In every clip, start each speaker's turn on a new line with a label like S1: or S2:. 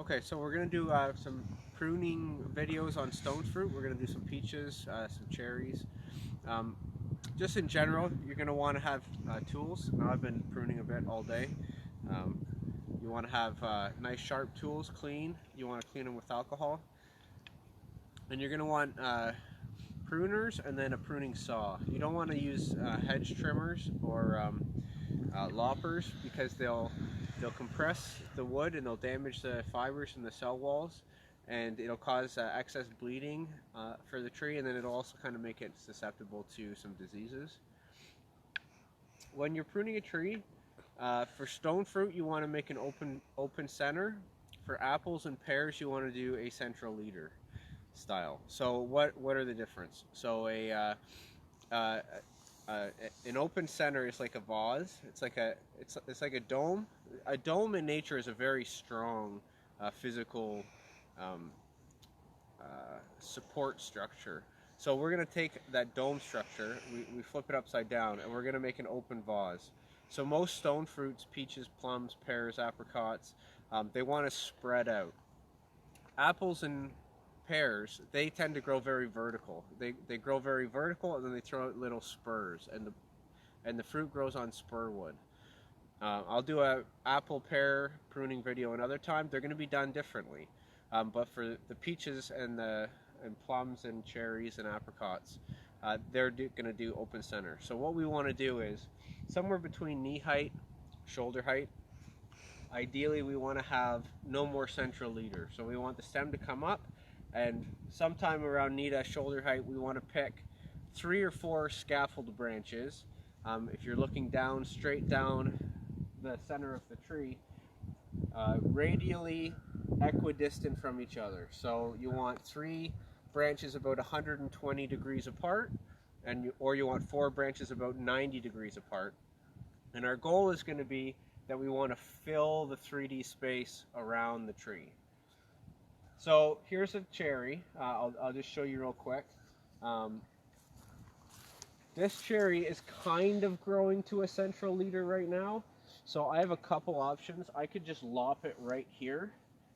S1: Okay, so we're going to do some pruning videos on stone fruit. We're going to do some peaches, some cherries. Um, just in general, you're going to want to have tools. Now I've been pruning a bit all day. Um, you want to have nice sharp tools, clean. You want to clean them with alcohol. And you're going to want pruners and then a pruning saw. You don't want to use hedge trimmers or loppers because they'll compress the wood and they'll damage the fibers in the cell walls, and it'll cause excess bleeding for the tree, and then it'll also kind of make it susceptible to some diseases. When you're pruning a tree, for stone fruit you want to make an open center. For apples and pears you want to do a central leader style. So what are the difference? So an open center is like a vase. It's like a dome. A dome in nature is a very strong physical support structure. So we're going to take that dome structure, we flip it upside down, and we're going to make an open vase. So most stone fruits, peaches, plums, pears, apricots, they want to spread out. Apples and pears, they tend to grow very vertical. They grow very vertical, and then they throw out little spurs, and the fruit grows on spur wood. I'll do a apple pear pruning video another time. They're going to be done differently, but for the peaches and plums and cherries and apricots, they're going to do open center. So what we want to do is somewhere between knee height, shoulder height. Ideally we want to have no more central leader. So we want the stem to come up, and sometime around knee to shoulder height we want to pick 3 or 4 scaffold branches. If you're looking down, straight down the center of the tree, radially equidistant from each other. So you want 3 branches about 120 degrees apart, or you want 4 branches about 90 degrees apart. And our goal is going to be that we want to fill the 3D space around the tree. So here's a cherry. I'll just show you real quick. This cherry is kind of growing to a central leader right now. So I have a couple options. I could just lop it right here,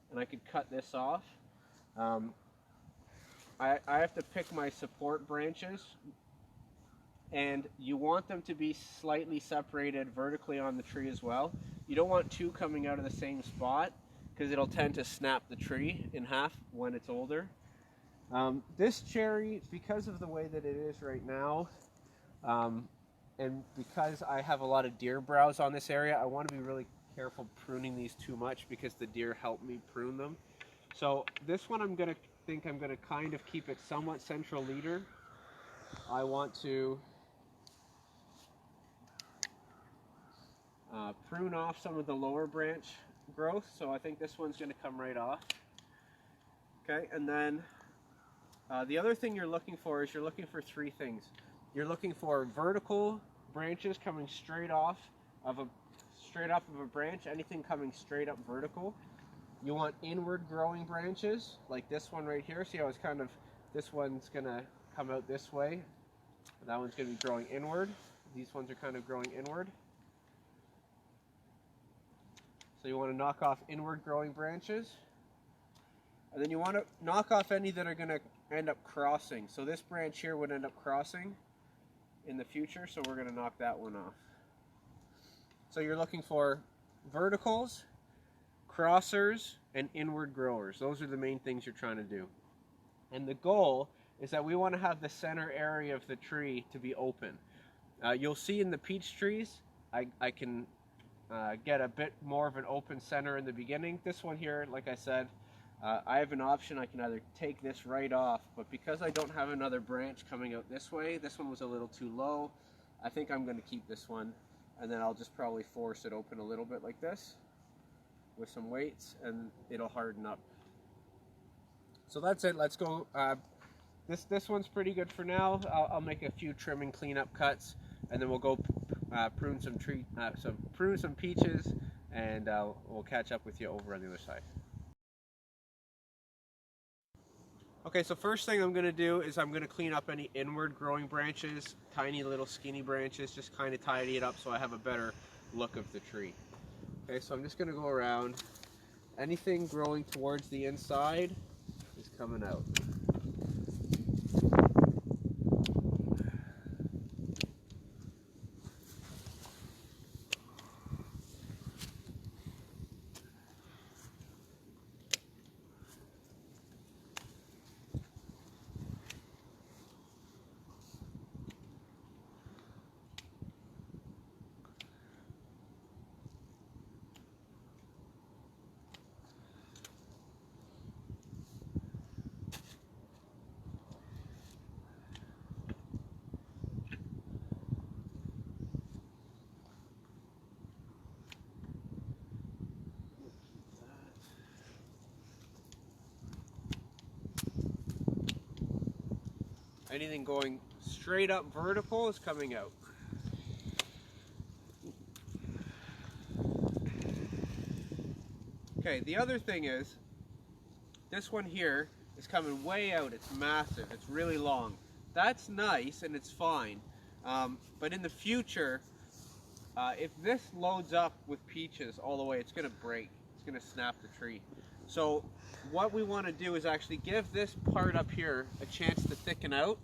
S1: and I could cut this off. I have to pick my support branches, and you want them to be slightly separated vertically on the tree as well. You don't want 2 coming out of the same spot, because it'll tend to snap the tree in half when it's older. This cherry, because of the way that it is right now, and because I have a lot of deer browse on this area, I want to be really careful pruning these too much because the deer help me prune them. So this one I'm going to kind of keep it somewhat central leader. I want to prune off some of the lower branch growth, so I think this one's going to come right off. Okay, and then the other thing you're looking for is you're looking for 3 things. You're looking for vertical branches coming straight off of a branch, anything coming straight up vertical. You want inward growing branches, like this one right here. See how it's kind of, this one's going to come out this way. That one's going to be growing inward. These ones are kind of growing inward. So you want to knock off inward growing branches. And then you want to knock off any that are going to end up crossing. So this branch here would end up crossing in the future, so we're going to knock that one off. So you're looking for verticals, crossers, and inward growers. Those are the main things you're trying to do. And the goal is that we want to have the center area of the tree to be open. You'll see in the peach trees, I can get a bit more of an open center in the beginning. This one here, like I said, I have an option. I can either take this right off, but because I don't have another branch coming out this way, this one was a little too low. I think I'm going to keep this one, and then I'll just probably force it open a little bit like this with some weights, and it'll harden up. So that's it. Let's go. This one's pretty good for now. I'll make a few trimming cleanup cuts, and then we'll go prune some peaches, and we'll catch up with you over on the other side. Okay, so first thing I'm going to do is I'm going to clean up any inward growing branches, tiny little skinny branches, just kind of tidy it up so I have a better look of the tree. Okay, so I'm just going to go around Anything growing towards the inside is coming out. Anything going straight up vertical is coming out. Okay, the other thing is, this one here is coming way out. It's massive, it's really long. That's nice and it's fine. But in the future, if this loads up with peaches all the way, it's gonna break. It's gonna snap the tree. So what we want to do is actually give this part up here a chance to thicken out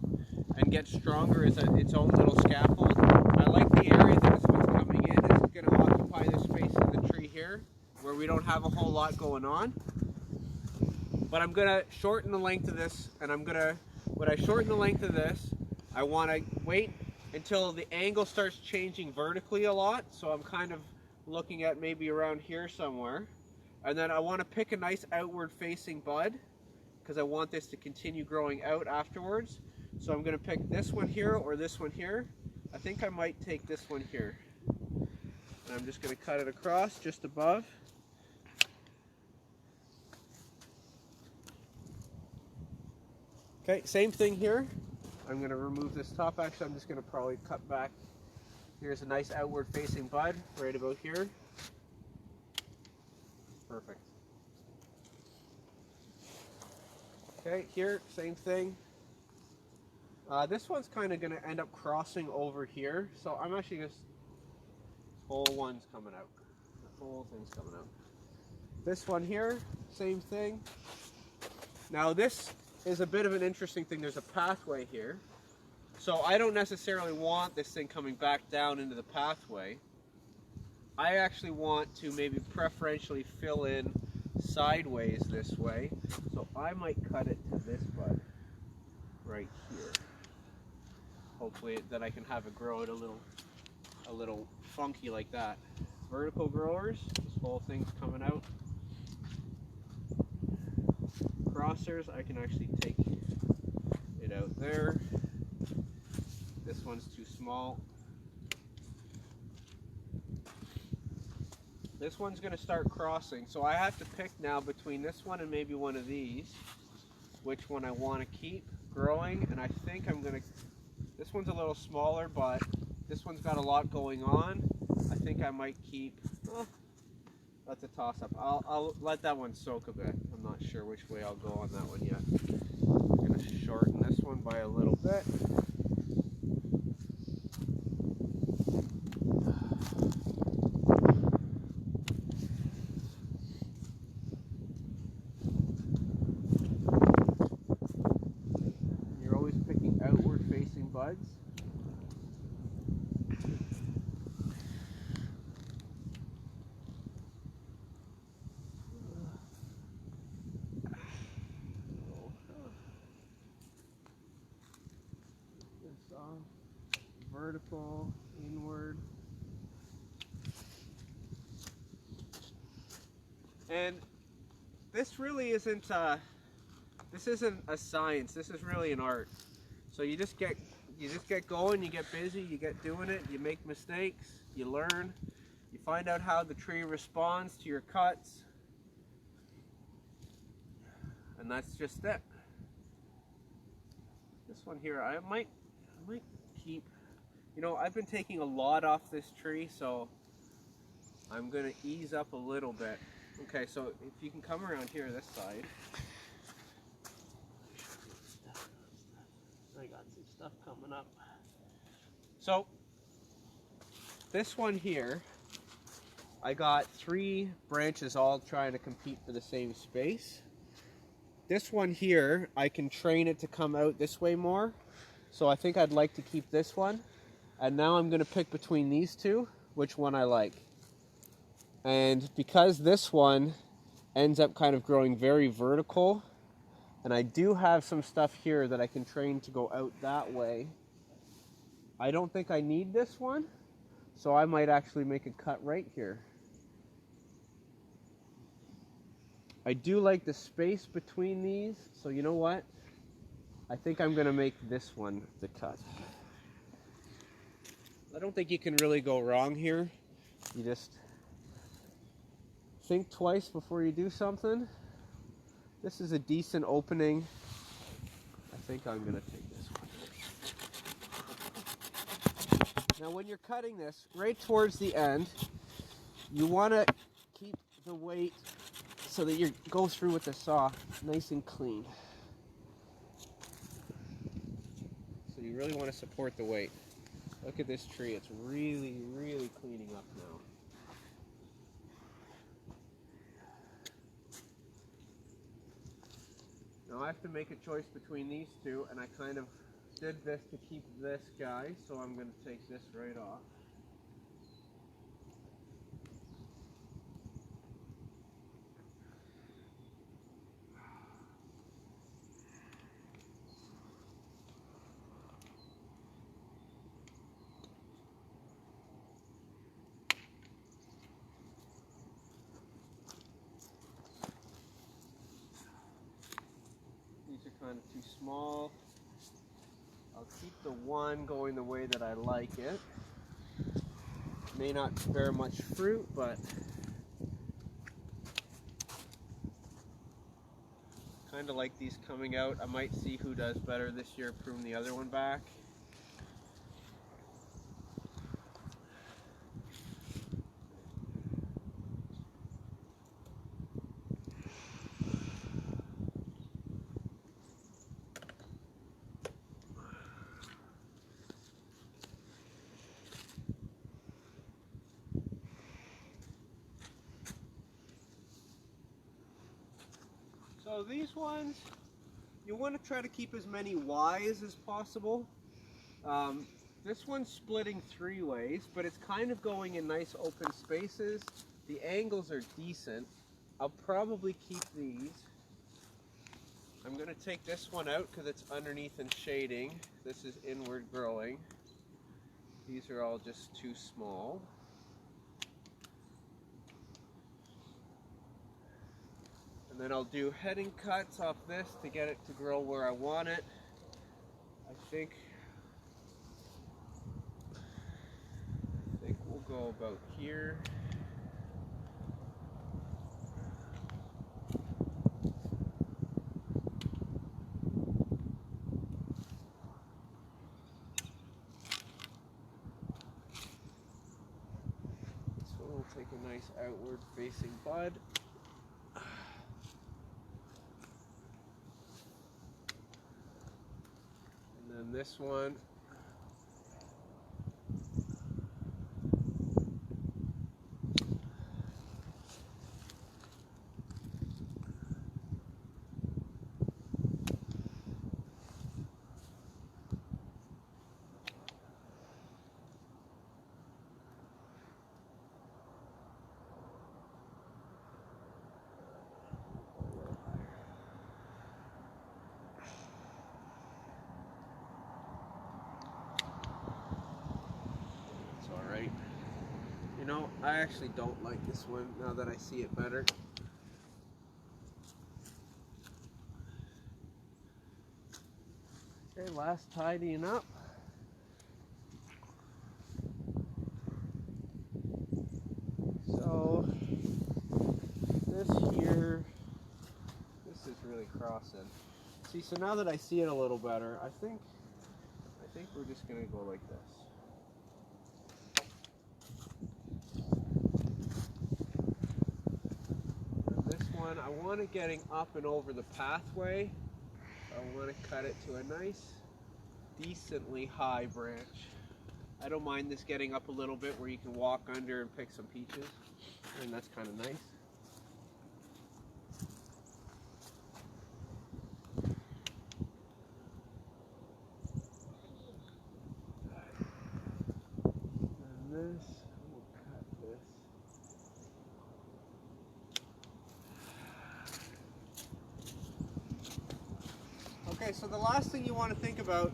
S1: and get stronger as its own little scaffold. I like the area that this one's coming in. It's going to occupy the space in the tree here where we don't have a whole lot going on. But I'm going to shorten the length of this, and when I shorten the length of this, I want to wait until the angle starts changing vertically a lot. So I'm kind of looking at maybe around here somewhere. And then I want to pick a nice outward facing bud because I want this to continue growing out afterwards. So I'm going to pick this one here or this one here. I think I might take this one here. And I'm just going to cut it across just above. Okay, same thing here. I'm going to remove this top. Actually, I'm just going to probably cut back. Here's a nice outward facing bud right about here. Perfect. Okay, here, same thing. This one's kind of going to end up crossing over here. So I'm actually just, whole one's coming out. The whole thing's coming out. This one here, same thing. Now this is a bit of an interesting thing. There's a pathway here. So I don't necessarily want this thing coming back down into the pathway. I actually want to maybe preferentially fill in sideways this way. So I might cut it to this bud right here. Hopefully then I can have it grow it a little funky like that. Vertical growers, this whole thing's coming out. Crossers, I can actually take it out there. This one's too small. This one's going to start crossing, so I have to pick now between this one and maybe one of these, which one I want to keep growing, and I think I'm going to, this one's a little smaller, but this one's got a lot going on. I think I might keep, that's a toss-up. I'll let that one soak a bit. I'm not sure which way I'll go on that one yet. I'm going to shorten this one by a little bit. You're always picking outward-facing buds. Vertical, inward. And this really isn't this isn't a science, this is really an art. So you just get going, you get busy, you get doing it, you make mistakes, you learn, you find out how the tree responds to your cuts. And that's just it. This one here, I might keep. You know, I've been taking a lot off this tree, so I'm going to ease up a little bit. Okay, so if you can come around here, this side. I got some stuff coming up. So, this one here, I got 3 branches all trying to compete for the same space. This one here, I can train it to come out this way more. So I think I'd like to keep this one. And now I'm going to pick between these two, which one I like. And because this one ends up kind of growing very vertical, and I do have some stuff here that I can train to go out that way, I don't think I need this one. So I might actually make a cut right here. I do like the space between these, so you know what? I think I'm going to make this one the cut. I don't think you can really go wrong here. You just think twice before you do something. This is a decent opening. I think I'm going to take this one. Now when you're cutting this, right towards the end, you want to keep the weight so that you go through with the saw nice and clean. So you really want to support the weight. Look at this tree, it's really, really cleaning up now. Now I have to make a choice between these two, and I kind of did this to keep this guy, so I'm going to take this right off. Kind of too small. I'll keep the one going the way that I like it. May not bear much fruit, but kind of like these coming out. I might see who does better this year, prune the other one back. So these ones, you want to try to keep as many Ys as possible. This one's splitting 3 ways, but it's kind of going in nice open spaces. The angles are decent. I'll probably keep these. I'm going to take this one out because it's underneath and shading. This is inward growing. These are all just too small. And then I'll do heading cuts off this to get it to grow where I want it. I think we'll go about here. This one will take a nice outward facing bud. And this one, you know, I actually don't like this one now that I see it better. Okay, last tidying up. So this here, this is really crossing. See, so now that I see it a little better, I think we're just gonna go like this. I want it getting up and over the pathway. I want to cut it to a nice, decently high branch. I don't mind this getting up a little bit where you can walk under and pick some peaches, and that's kind of nice. And this, we'll cut this. Okay, so the last thing you want to think about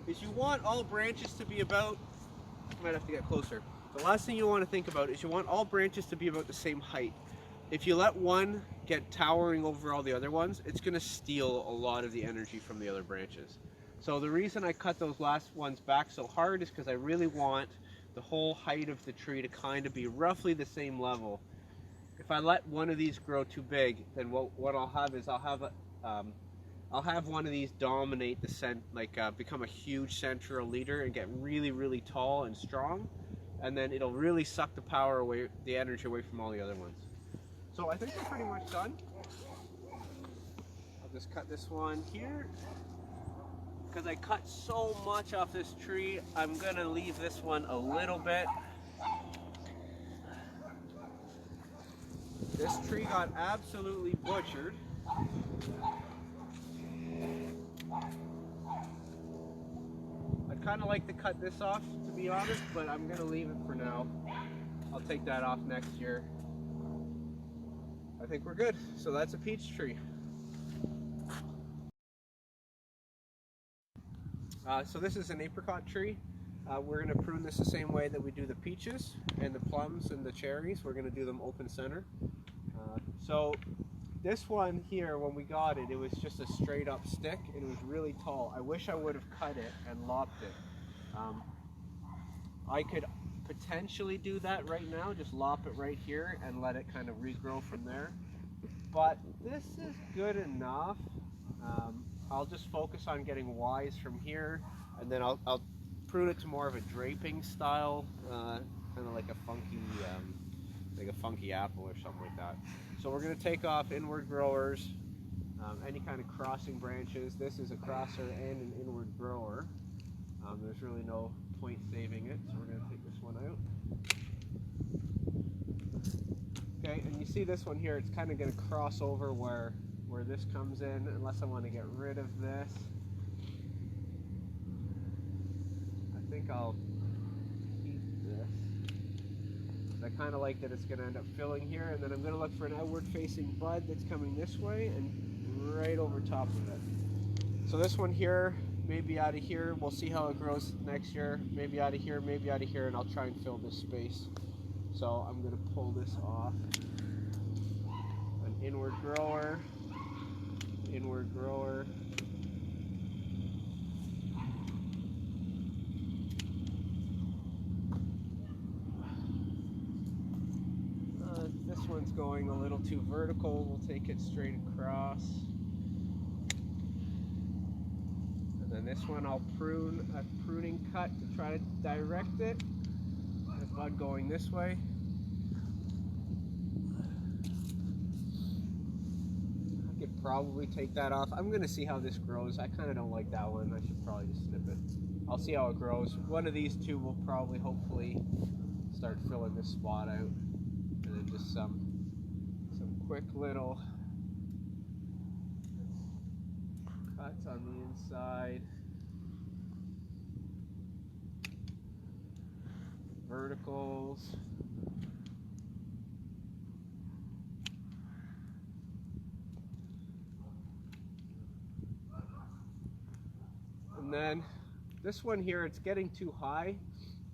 S1: is you want all branches to be about, might have to get closer. The last thing you want to think about is you want all branches to be about the same height. If you let one get towering over all the other ones, it's going to steal a lot of the energy from the other branches. So the reason I cut those last ones back so hard is because I really want the whole height of the tree to kind of be roughly the same level. If I let one of these grow too big, then what I'll have is I'll have one of these dominate the become a huge central leader and get really, really tall and strong, and then it'll really suck the power away, the energy away from all the other ones. So I think we're pretty much done. I'll just cut this one here. Because I cut so much off this tree, I'm gonna leave this one a little bit. This tree got absolutely butchered. I'd kind of like to cut this off, to be honest, but I'm gonna leave it for now. I'll take that off next year. I think we're good. So that's a peach tree. So this is an apricot tree. We're going to prune this the same way that we do the peaches and the plums and the cherries. We're going to do them open center. So this one here, when we got it, it was just a straight up stick. It was really tall. I wish I would have cut it and lopped it. I could potentially do that right now, just lop it right here and let it kind of regrow from there. But this is good enough. I'll just focus on getting wise from here, and then I'll prune it to more of a draping style, kind of like a funky apple or something like that. So we're going to take off inward growers, any kind of crossing branches. This is a crosser and an inward grower. There's really no point saving it, so we're going to take this one out. Okay, and you see this one here, it's kind of going to cross over where this comes in, unless I want to get rid of this. I think I'll keep this. I kind of like that it's going to end up filling here, and then I'm going to look for an outward facing bud that's coming this way and right over top of it. So this one here, maybe out of here, we'll see how it grows next year, maybe out of here, and I'll try and fill this space. So I'm going to pull this off. An inward grower. Inward grower. This one's going a little too vertical. We'll take it straight across. And then this one I'll prune a pruning cut to try to direct it. The bud going this way. Probably take that off. I'm going to see how this grows. I kind of don't like that one. I should probably just snip it. I'll see how it grows. One of these two will probably, hopefully, start filling this spot out. And then just some quick little cuts on the inside. Verticals. And then this one here, it's getting too high.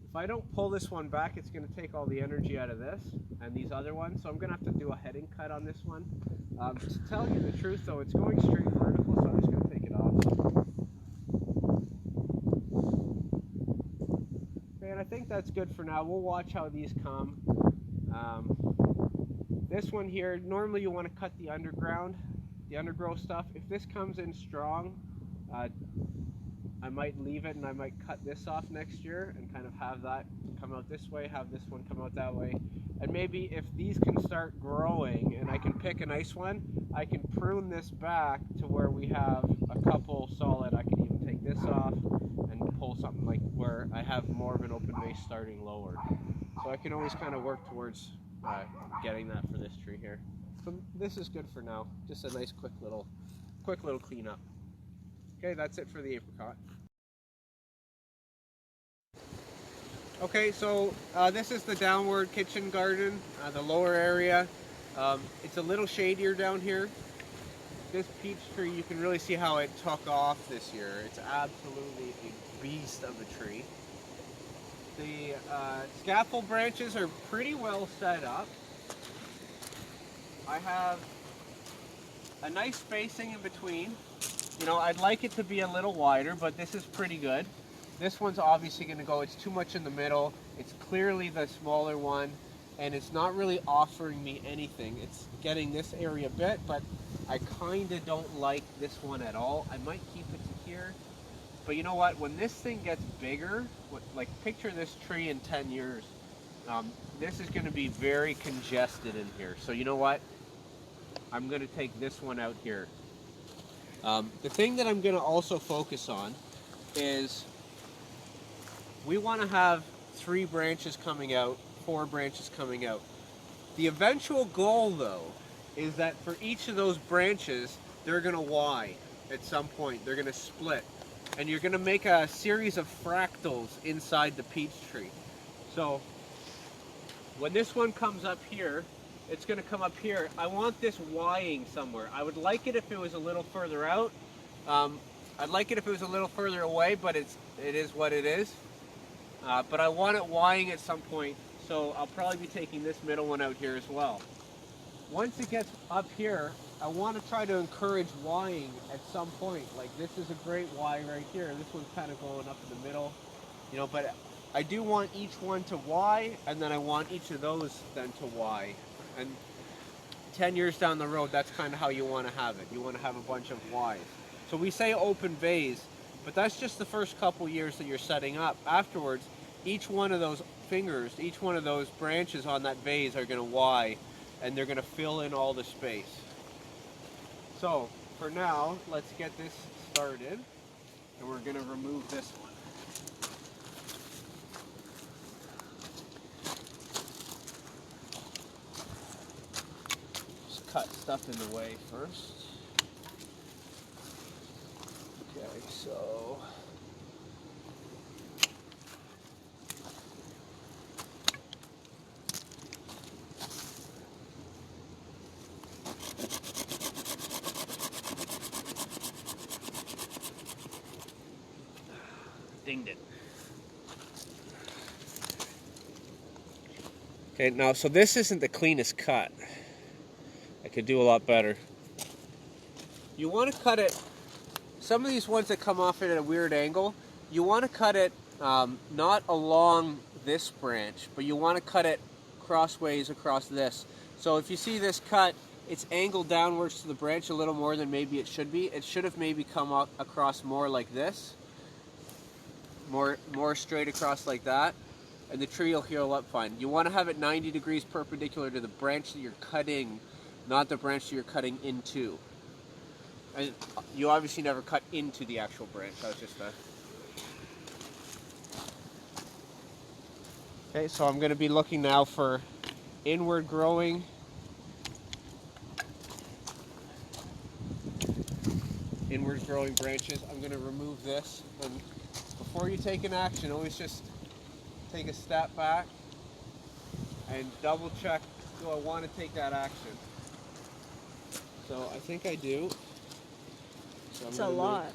S1: If I don't pull this one back, it's going to take all the energy out of this and these other ones. So I'm going to have to do a heading cut on this one. To tell you the truth though, it's going straight vertical, so I'm just going to take it off. Okay, and I think that's good for now. We'll watch how these come. This one here, normally you want to cut the underground, the undergrowth stuff. If this comes in strong, I might leave it and I might cut this off next year and kind of have that come out this way, have this one come out that way. And maybe if these can start growing and I can pick a nice one, I can prune this back to where we have a couple solid. I can even take this off and pull something like where I have more of an open vase starting lower. So I can always kind of work towards getting that for this tree here. So this is good for now. Just a nice quick little cleanup. Okay, that's it for the apricot. Okay, so this is the downward kitchen garden, the lower area. It's a little shadier down here. This peach tree, you can really see how it took off this year. It's absolutely a beast of a tree. The scaffold branches are pretty well set up. I have a nice spacing in between. You know, I'd like it to be a little wider, but this is pretty good. This one's obviously going to go, it's too much in the middle. It's clearly the smaller one, and it's not really offering me anything. It's getting this area bit, but I kind of don't like this one at all. I might keep it to here. But you know what? When this thing gets bigger, like picture this tree in 10 years, this is going to be very congested in here. So you know what? I'm going to take this one out here. The thing that I'm going to also focus on is we want to have 3 branches coming out, 4 branches coming out. The eventual goal, though, is that for each of those branches, they're going to Y at some point. They're going to split. And you're going to make a series of fractals inside the peach tree. So when this one comes up here, it's going to come up here. I want this Y-ing somewhere. I would like it if it was a little further out. I'd like it if it was a little further away, but it is what it is. But I want it Y-ing at some point, so I'll probably be taking this middle one out here as well. Once it gets up here, I want to try to encourage Y-ing at some point. Like this is a great Y right here. This one's kind of going up in the middle, you know, but I do want each one to Y, and then I want each of those then to Y. And 10 years down the road, that's kind of how you want to have it. You want to have a bunch of Ys. So we say open vase, but that's just the first couple years that you're setting up. Afterwards, each one of those fingers, each one of those branches on that vase are going to Y, and they're going to fill in all the space. So for now, let's get this started, and we're going to remove this one. Just cut stuff in the way first. Okay, so dinged it. Okay, now so this isn't the cleanest cut. I could do a lot better. You want to cut it, some of these ones that come off it at a weird angle, you want to cut it not along this branch, but you want to cut it crossways across this. So if you see this cut, it's angled downwards to the branch a little more than maybe it should be. It should have maybe come up across more like this. More straight across like that, and the tree will heal up fine. You want to have it 90 degrees perpendicular to the branch that you're cutting, not the branch that you're cutting into. And you obviously never cut into the actual branch. That was just a... Okay, so I'm going to be looking now for inward growing. Inward growing branches. I'm going to remove this. And before you take an action, always just take a step back and double check, do I want to take that action? So I think I do. So
S2: It's a lot.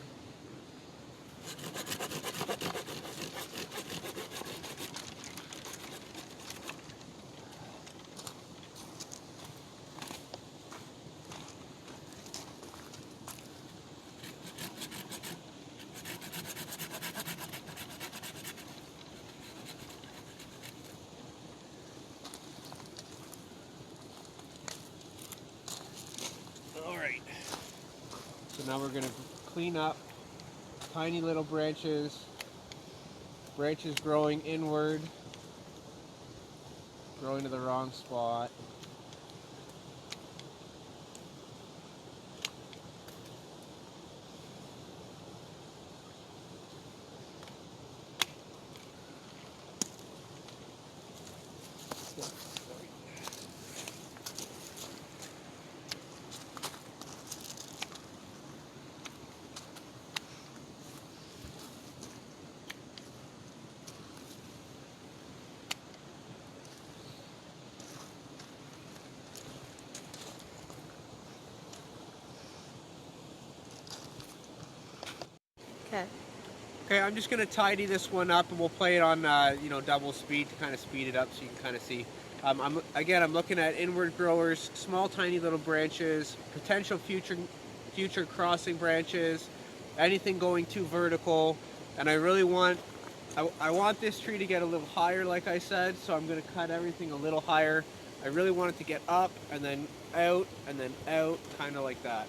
S1: So now we're going to clean up tiny little branches growing inward, growing to the wrong spot.
S2: Okay.
S1: Okay, I'm just gonna tidy this one up, and we'll play it on you know, double speed to kind of speed it up so you can kind of see. I'm looking at inward growers, small tiny little branches, potential future crossing branches, anything going too vertical, and I really want I want this tree to get a little higher, like I said, so I'm gonna cut everything a little higher. I really want it to get up and then out, kind of like that.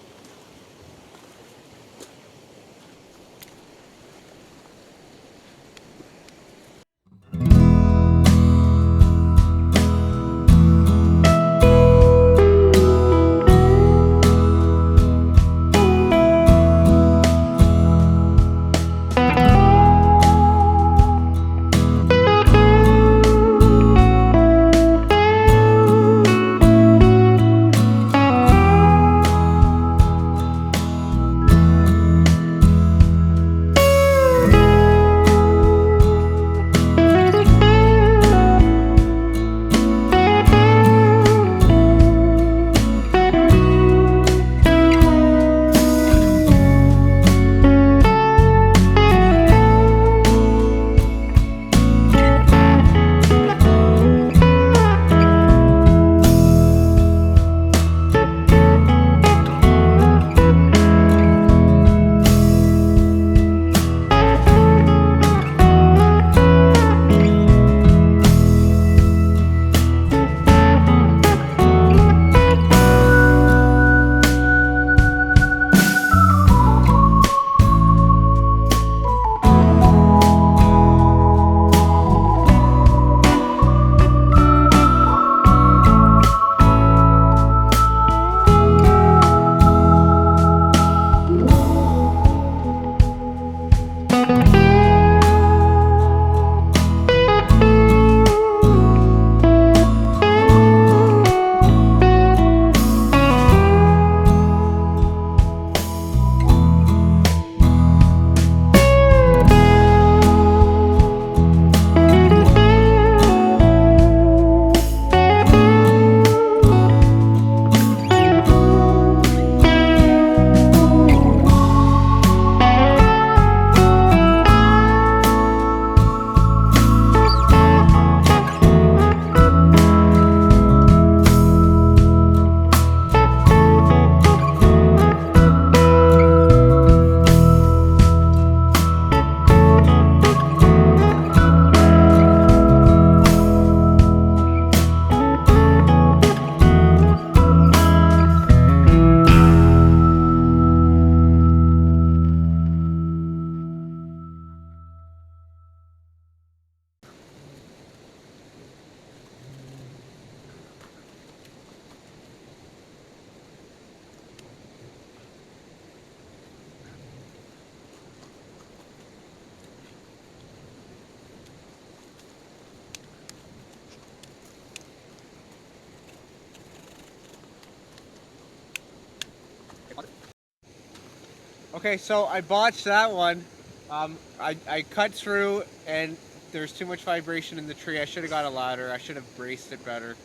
S1: Okay, so I botched that one. I cut through and there's too much vibration in the tree. I should have got a ladder. I should have braced it better.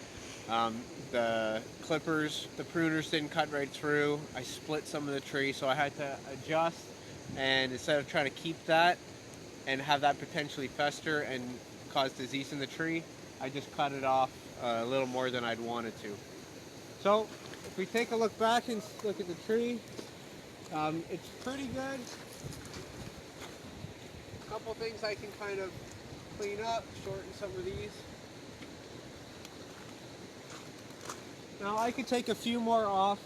S1: The clippers, the pruners didn't cut right through. I split some of the tree, so I had to adjust. And instead of trying to keep that and have that potentially fester and cause disease in the tree, I just cut it off a little more than I'd wanted to. So if we take a look back and look at the tree, it's pretty good. A couple things I can kind of clean up, shorten some of these. Now I could take a few more off.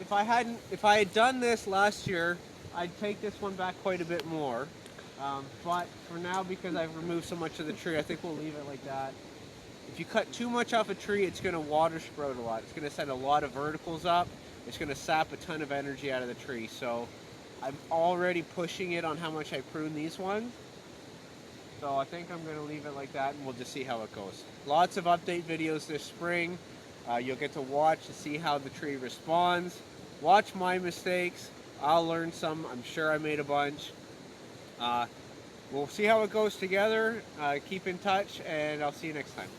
S1: If I had done this last year, I'd take this one back quite a bit more. But for now, because I've removed so much of the tree, I think we'll leave it like that. If you cut too much off a tree, it's going to water sprout a lot. It's going to send a lot of verticals up. It's going to sap a ton of energy out of the tree. So I'm already pushing it on how much I prune these ones. So I think I'm going to leave it like that, and we'll just see how it goes. Lots of update videos this spring. You'll get to watch to see how the tree responds. Watch my mistakes. I'll learn some. I'm sure I made a bunch. We'll see how it goes together. Keep in touch, and I'll see you next time.